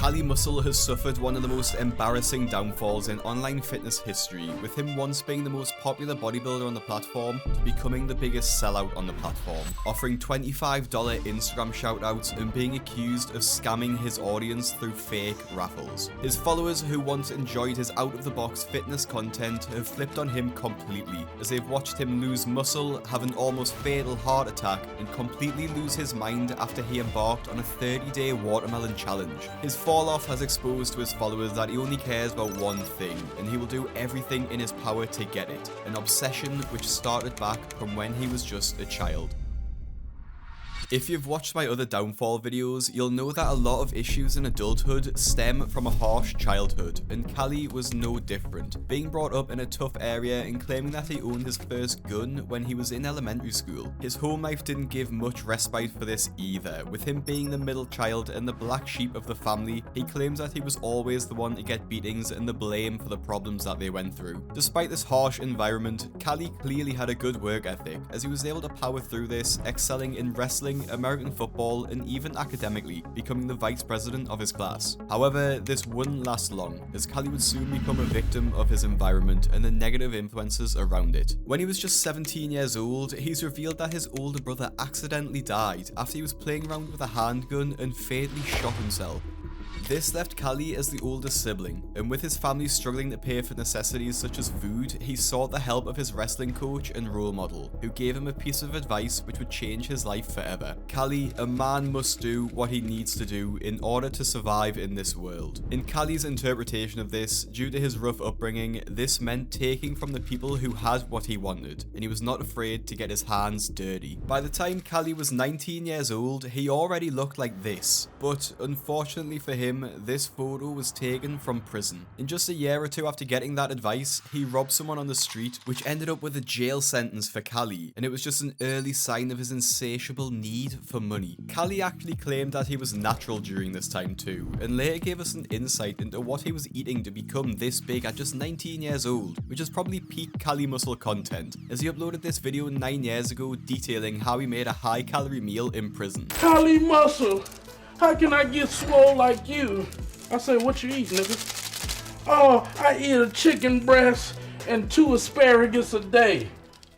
Kali Muscle has suffered one of the most embarrassing downfalls in online fitness history, with him once being the most popular bodybuilder on the platform to becoming the biggest sellout on the platform, offering $25 Instagram shoutouts and being accused of scamming his audience through fake raffles. His followers who once enjoyed his out-of-the-box fitness content have flipped on him completely, as they've watched him lose muscle, have an almost fatal heart attack, and completely lose his mind after he embarked on a 30-day watermelon challenge. His fall-off has exposed to his followers that he only cares about one thing, and he will do everything in his power to get it, an obsession which started back from when he was just a child. If you've watched my other downfall videos, you'll know that a lot of issues in adulthood stem from a harsh childhood, and Kali was no different, being brought up in a tough area and claiming that he owned his first gun when he was in elementary school. His home life didn't give much respite for this either, with him being the middle child and the black sheep of the family. He claims that he was always the one to get beatings and the blame for the problems that they went through. Despite this harsh environment, Kali clearly had a good work ethic, as he was able to power through this, excelling in wrestling, American football, and even academically, becoming the vice president of his class. However, this wouldn't last long, as Kali would soon become a victim of his environment and the negative influences around it. When he was just 17 years old, he's revealed that his older brother accidentally died after he was playing around with a handgun and fatally shot himself. This left Kali as the oldest sibling, and with his family struggling to pay for necessities such as food, he sought the help of his wrestling coach and role model, who gave him a piece of advice which would change his life forever. Kali, a man must do what he needs to do in order to survive in this world. In Kali's interpretation of this, due to his rough upbringing, this meant taking from the people who had what he wanted, and he was not afraid to get his hands dirty. By the time Kali was 19 years old, he already looked like this, but unfortunately for him, this photo was taken from prison. In just a year or two after getting that advice, he robbed someone on the street, which ended up with a jail sentence for Kali, and it was just an early sign of his insatiable need for money. Kali actually claimed that he was natural during this time too, and later gave us an insight into what he was eating to become this big at just 19 years old, which is probably peak Kali Muscle content, as he uploaded this video 9 years ago detailing how he made a high-calorie meal in prison. Kali Muscle! How can I get swole like you? I say, what you eat, nigga? Oh, I eat a chicken breast and 2 asparagus a day.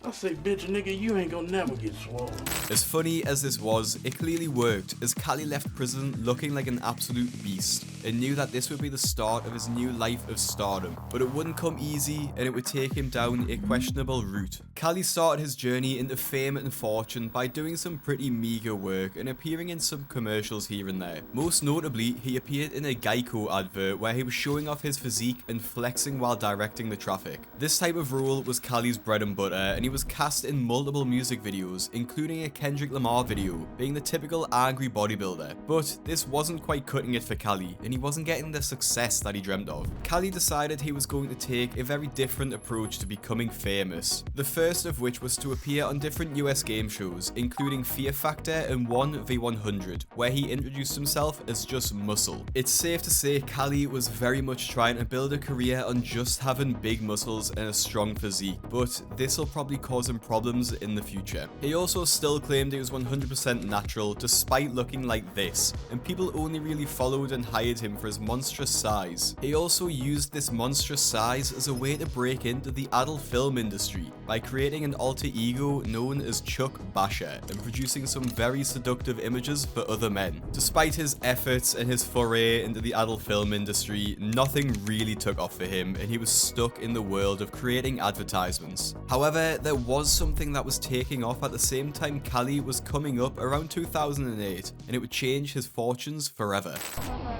I say, bitch, nigga, you ain't gonna never get swole. As funny as this was, it clearly worked, as Kali left prison looking like an absolute beast, and knew that this would be the start of his new life of stardom. But it wouldn't come easy, and it would take him down a questionable route. Kali started his journey into fame and fortune by doing some pretty meager work and appearing in some commercials here and there. Most notably, he appeared in a Geico advert where he was showing off his physique and flexing while directing the traffic. This type of role was Kali's bread and butter, and he was cast in multiple music videos, including a Kendrick Lamar video, being the typical angry bodybuilder. But this wasn't quite cutting it for Kali, and he wasn't getting the success that he dreamt of. Kali decided he was going to take a very different approach to becoming famous. The first of which was to appear on different US game shows, including Fear Factor and 1v100, where he introduced himself as just muscle. It's safe to say Kali was very much trying to build a career on just having big muscles and a strong physique, but this will probably cause him problems in the future. He also still claimed he was 100% natural despite looking like this, and people only really followed and hired him for his monstrous size. He also used this monstrous size as a way to break into the adult film industry by creating an alter ego known as Chuck Basher and producing some very seductive images for other men. Despite his efforts and his foray into the adult film industry, nothing really took off for him, and he was stuck in the world of creating advertisements. However, there was something that was taking off at the same time Kali was coming up around 2008, and it would change his fortunes forever.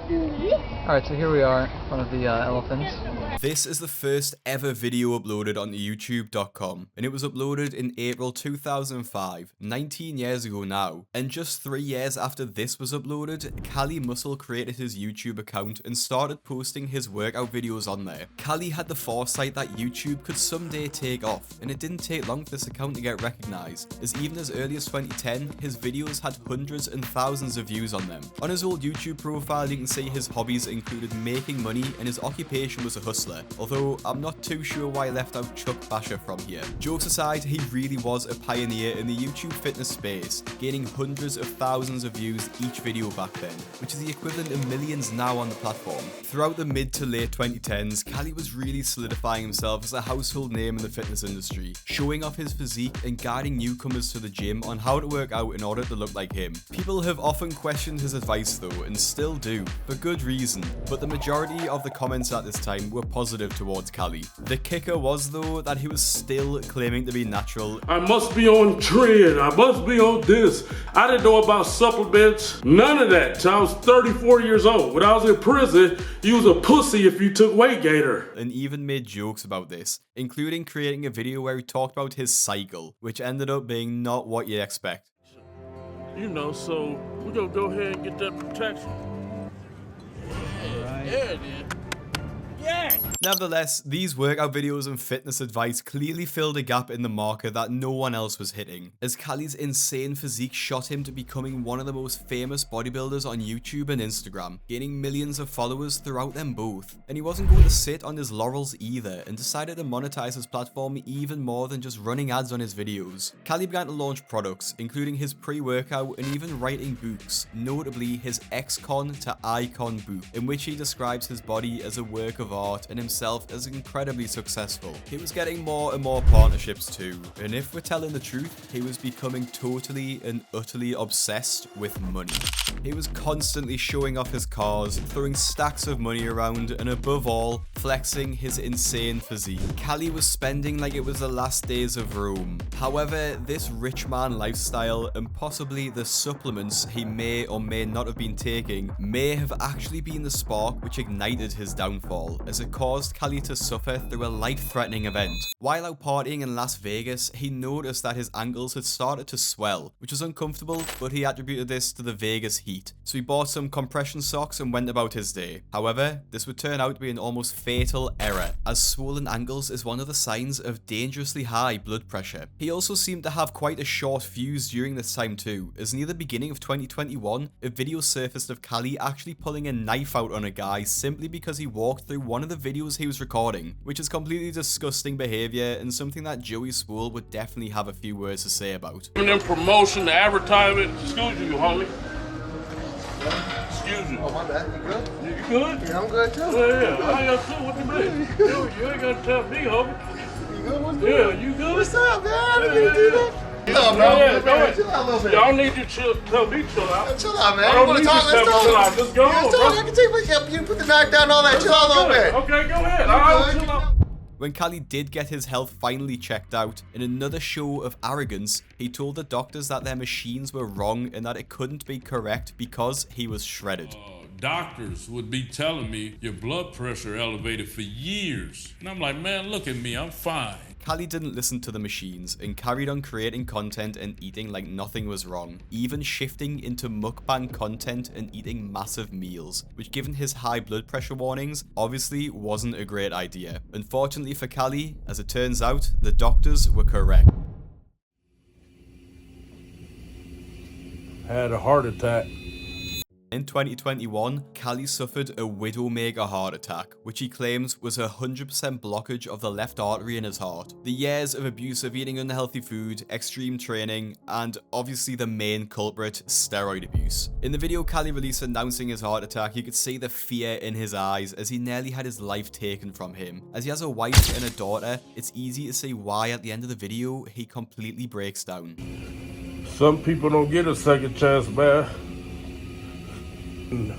Alright, so here we are in front of the elephants. This is the first ever video uploaded on YouTube.com, and it was uploaded in April 2005, 19 years ago now. And just 3 years after this was uploaded, Kali Muscle created his YouTube account and started posting his workout videos on there. Kali had the foresight that YouTube could someday take off, and it didn't take long for this account to get recognized, as even as early as 2010, his videos had hundreds and thousands of views on them. On his old YouTube profile, you can see his hobbies included making money and his occupation was a hustler, although I'm not too sure why I left out Chuck Basher from here. Jokes aside, he really was a pioneer in the YouTube fitness space, gaining hundreds of thousands of views each video back then, which is the equivalent of millions now on the platform. Throughout the mid to late 2010s, Cali was really solidifying himself as a household name in the fitness industry, showing off his physique and guiding newcomers to the gym on how to work out in order to look like him. People have often questioned his advice though, and still do, for good reason, but the majority of the comments at this time were positive towards Cali. The kicker was though that he was still claiming to be natural. I must be on trend, I must be on this. I didn't know about supplements, none of that till I was 34 years old. When I was in prison, you was a pussy if you took weight gainer. And even made jokes about this, including creating a video where he talked about his cycle, which ended up being not what you'd expect. You know, so we're gonna go ahead and get that protection. Yeah, there it is. Yeah! Nevertheless, these workout videos and fitness advice clearly filled a gap in the market that no one else was hitting, as Cali's insane physique shot him to becoming one of the most famous bodybuilders on YouTube and Instagram, gaining millions of followers throughout them both. And he wasn't going to sit on his laurels either, and decided to monetize his platform even more than just running ads on his videos. Cali began to launch products, including his pre-workout and even writing books, notably his Ex-Con to Icon book, in which he describes his body as a work of art and himself as incredibly successful. He was getting more and more partnerships too, and if we're telling the truth, he was becoming totally and utterly obsessed with money. He was constantly showing off his cars, throwing stacks of money around, and above all, flexing his insane physique. Cali was spending like it was the last days of Rome. However, this rich man lifestyle and possibly the supplements he may or may not have been taking may have actually been the spark which ignited his downfall, as it caused Cali to suffer through a life-threatening event. While out partying in Las Vegas, he noticed that his ankles had started to swell, which was uncomfortable, but he attributed this to the Vegas heat. So he bought some compression socks and went about his day. However, this would turn out to be an almost fatal error, as swollen ankles is one of the signs of dangerously high blood pressure. He also seemed to have quite a short fuse during this time too, as near the beginning of 2021, a video surfaced of Cali actually pulling a knife out on a guy simply because he walked through one of the videos he was recording, which is completely disgusting behavior and something that Joey Swoll would definitely have a few words to say about. And then promotion, the advertisement, excuse you, homie. Excuse you. Oh, my bad. You good? You good? Yeah, I'm good too. Yeah. I got too. What you mean? You ain't gonna tell me, homie. You good? What's good? Yeah, you good? What's up, man? I didn't mean to do that. Chill out, bro. Yeah, Chill out a little bit. Y'all need you to tell me chill out. Chill out, man. I You don't want need to talk? you to Let's tell me chill talk. out. Just go on, Let's talk. bro. I can take you put the knife down, all that. Chill out a little bit. Okay, go ahead. You I'll good? chill out. When Cali did get his health finally checked out, in another show of arrogance, he told the doctors that their machines were wrong and that it couldn't be correct because he was shredded. Doctors would be telling me your blood pressure elevated for years. And I'm like, man, look at me, I'm fine. Cali didn't listen to the machines and carried on creating content and eating like nothing was wrong, even shifting into mukbang content and eating massive meals, which given his high blood pressure warnings, obviously wasn't a great idea. Unfortunately for Cali, as it turns out, the doctors were correct. I had a heart attack. In 2021, Cali suffered a widowmaker heart attack, which he claims was a 100% blockage of the left artery in his heart. The years of abusive eating unhealthy food, extreme training, and obviously the main culprit, steroid abuse. In the video Cali released announcing his heart attack, you could see the fear in his eyes as he nearly had his life taken from him. As he has a wife and a daughter, it's easy to see why at the end of the video, he completely breaks down. Some people don't get a second chance, man.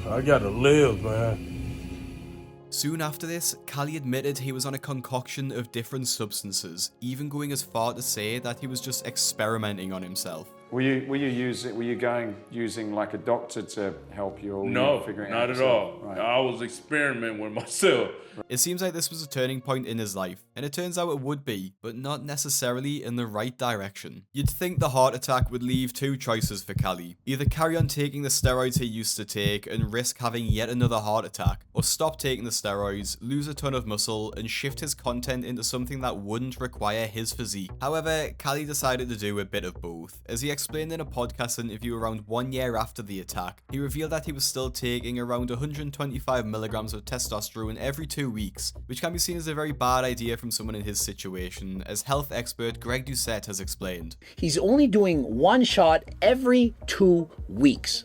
I gotta live, man. Soon after this, Cali admitted he was on a concoction of different substances, even going as far to say that he was just experimenting on himself. Were you using like a doctor to help you? Or were No, you figuring it not out at yourself? all. Right. I was experimenting with myself. It seems like this was a turning point in his life, and it turns out it would be, but not necessarily in the right direction. You'd think the heart attack would leave two choices for Cali. Either carry on taking the steroids he used to take and risk having yet another heart attack, or stop taking the steroids, lose a ton of muscle, and shift his content into something that wouldn't require his physique. However, Cali decided to do a bit of both. As he explained in a podcast interview around 1 year after the attack, he revealed that he was still taking around 125 milligrams of testosterone every 2 weeks, which can be seen as a very bad idea from someone in his situation, as health expert Greg Doucette has explained. He's only doing 1 shot every 2 weeks.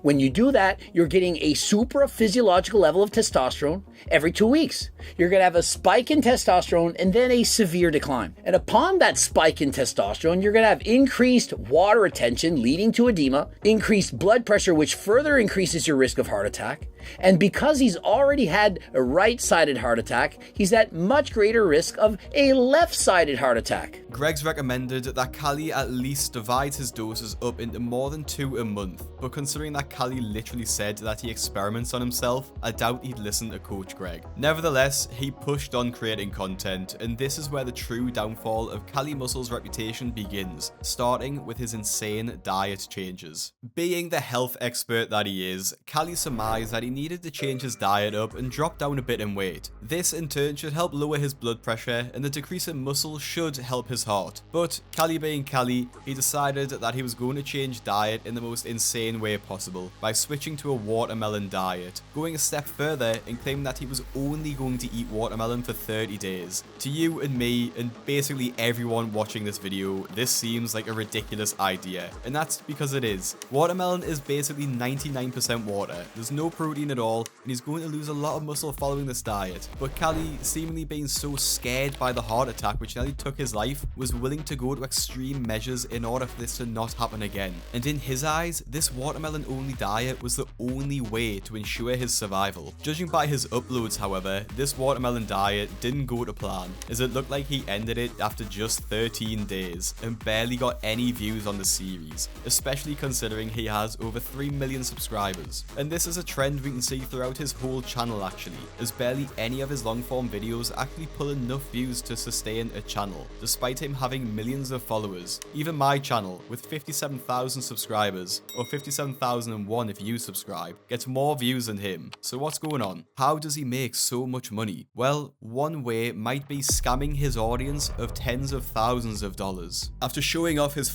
When you do that, you're getting a super physiological level of testosterone every 2 weeks. You're going to have a spike in testosterone and then a severe decline. And upon that spike in testosterone, you're going to have increased water retention leading to edema, increased blood pressure, which further increases your risk of heart attack. And because he's already had a right-sided heart attack, he's at much greater risk of a left-sided heart attack. Greg's recommended that Cali at least divides his doses up into more than 2 a month, but considering that Cali literally said that he experiments on himself, I doubt he'd listen to Coach Greg. Nevertheless, he pushed on creating content, and this is where the true downfall of Cali Muscle's reputation begins, starting with his insane diet changes. Being the health expert that he is, Cali surmised that he needed to change his diet up and drop down a bit in weight. This in turn should help lower his blood pressure, and the decrease in muscle should help his heart. But Cali being Cali, he decided that he was going to change diet in the most insane way possible by switching to a watermelon diet, going a step further and claiming that he was only going to eat watermelon for 30 days. To you and me and basically everyone watching this video, this seems like a ridiculous idea, and that's because it is. Watermelon is basically 99% water, there's no protein at all, and he's going to lose a lot of muscle following this diet. But Cali, seemingly being so scared by the heart attack which nearly took his life, was willing to go to extreme measures in order for this to not happen again. And in his eyes, this watermelon only diet was the only way to ensure his survival. Judging by his uploads, however, this watermelon diet didn't go to plan, as it looked like he ended it after just 13 days and barely got any views on the series, especially considering he has over 3 million subscribers. And this is a trend we can see throughout his whole channel actually, as barely any of his long form videos actually pull enough views to sustain a channel, despite him having millions of followers. Even my channel, with 57,000 subscribers, or 57,001 if you subscribe, gets more views than him. So what's going on? How does he make so much money? Well, one way might be scamming his audience of tens of thousands of dollars. After showing off his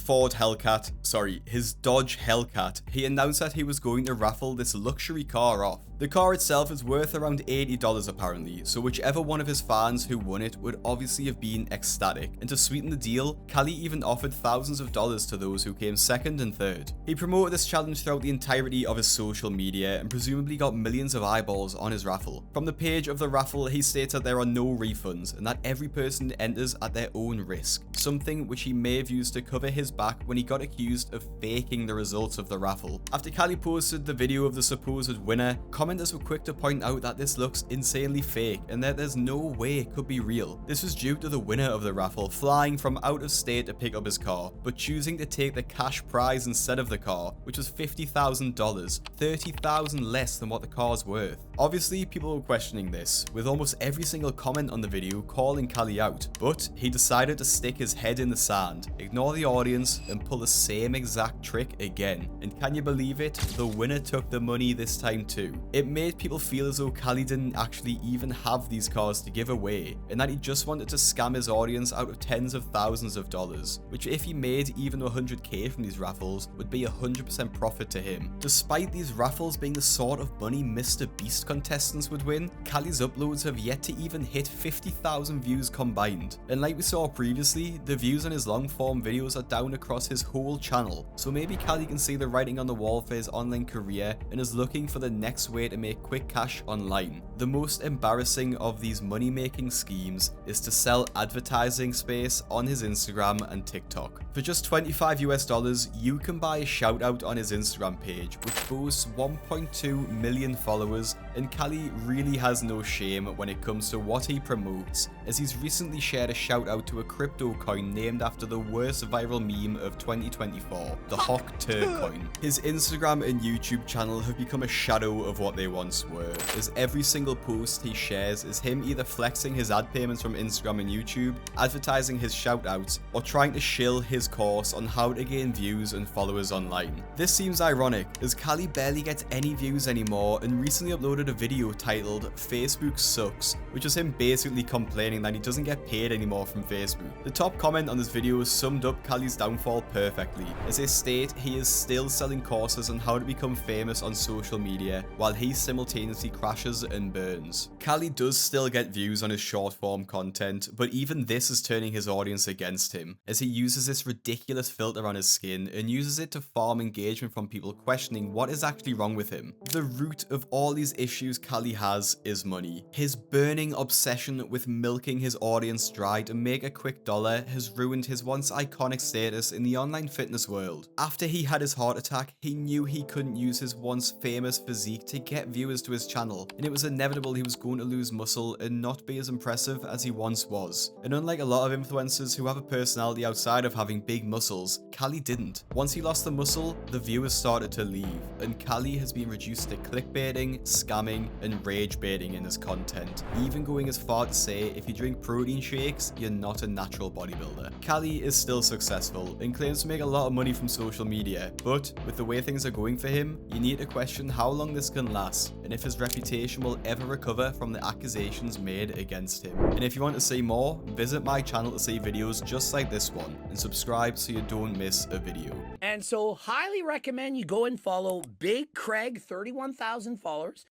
Dodge Hellcat, he announced that he was going to raffle this luxury car off. The car itself is worth around $80 apparently, so whichever one of his fans who won it would obviously have been ecstatic. And to sweeten the deal, Cali even offered thousands of dollars to those who came second and third. He promoted this challenge throughout the entirety of his social media and presumably got millions of eyeballs on his raffle. From the page of the raffle, he states that there are no refunds and that every person enters at their own risk, something which he may have used to cover his back when he got accused of faking the results of the raffle. After Cali posted the video of the supposed winner, commenters were quick to point out that this looks insanely fake and that there's no way it could be real. This was due to the winner of the raffle flying from out of state to pick up his car, but choosing to take the cash prize instead of the car, which was $50,000, $30,000 less than what the car's worth. Obviously, people were questioning this, with almost every single comment on the video calling Cali out, but he decided to stick his head in the sand, ignore the audience, and pull the same exact trick again. And can you believe it? The winner took the money this time too. It made people feel as though Cali didn't actually even have these cars to give away, and that he just wanted to scam his audience out of tens of thousands of dollars, which if he made even 100k from these raffles would be 100% profit to him. Despite these raffles being the sort of money Mr. Beast contestants would win, Cali's uploads have yet to even hit 50,000 views combined. And like we saw previously, the views on his long form videos are down across his whole channel, so maybe Cali can see the writing on the wall for his online career and is looking for the next way to make quick cash online. The most embarrassing of these money making schemes is to sell advertising space on his Instagram and TikTok. For just $25 you can buy a shout out on his Instagram page, which boasts 1.2 million followers, and Cali really has no shame when it comes to what he promotes, as he's recently shared a shout out to a crypto coin named after the worst viral meme of 2024, the Hawk Turk coin. His Instagram and YouTube channel have become a shadow of what what they once were, as every single post he shares is him either flexing his ad payments from Instagram and YouTube, advertising his shoutouts, or trying to shill his course on how to gain views and followers online. This seems ironic, as Kali barely gets any views anymore and recently uploaded a video titled "Facebook Sucks," which is him basically complaining that he doesn't get paid anymore from Facebook. The top comment on this video summed up Kali's downfall perfectly, as they state he is still selling courses on how to become famous on social media, while he simultaneously crashes and burns. Kali does still get views on his short form content, but even this is turning his audience against him, as he uses this ridiculous filter on his skin and uses it to farm engagement from people questioning what is actually wrong with him. The root of all these issues Kali has is money. His burning obsession with milking his audience dry to make a quick dollar has ruined his once iconic status in the online fitness world. After he had his heart attack, he knew he couldn't use his once famous physique to get viewers to his channel, and it was inevitable he was going to lose muscle and not be as impressive as he once was. And unlike a lot of influencers who have a personality outside of having big muscles, Kali didn't. Once he lost the muscle, the viewers started to leave, and Kali has been reduced to clickbaiting, scamming, and rage baiting in his content, even going as far to say if you drink protein shakes, you're not a natural bodybuilder. Kali is still successful and claims to make a lot of money from social media, but with the way things are going for him, you need to question how long this can last and if his reputation will ever recover from the accusations made against him. And if you want to see more, visit my channel to see videos just like this one and subscribe so you don't miss a video. And so highly recommend you go and follow Big Craig, 31,000 followers.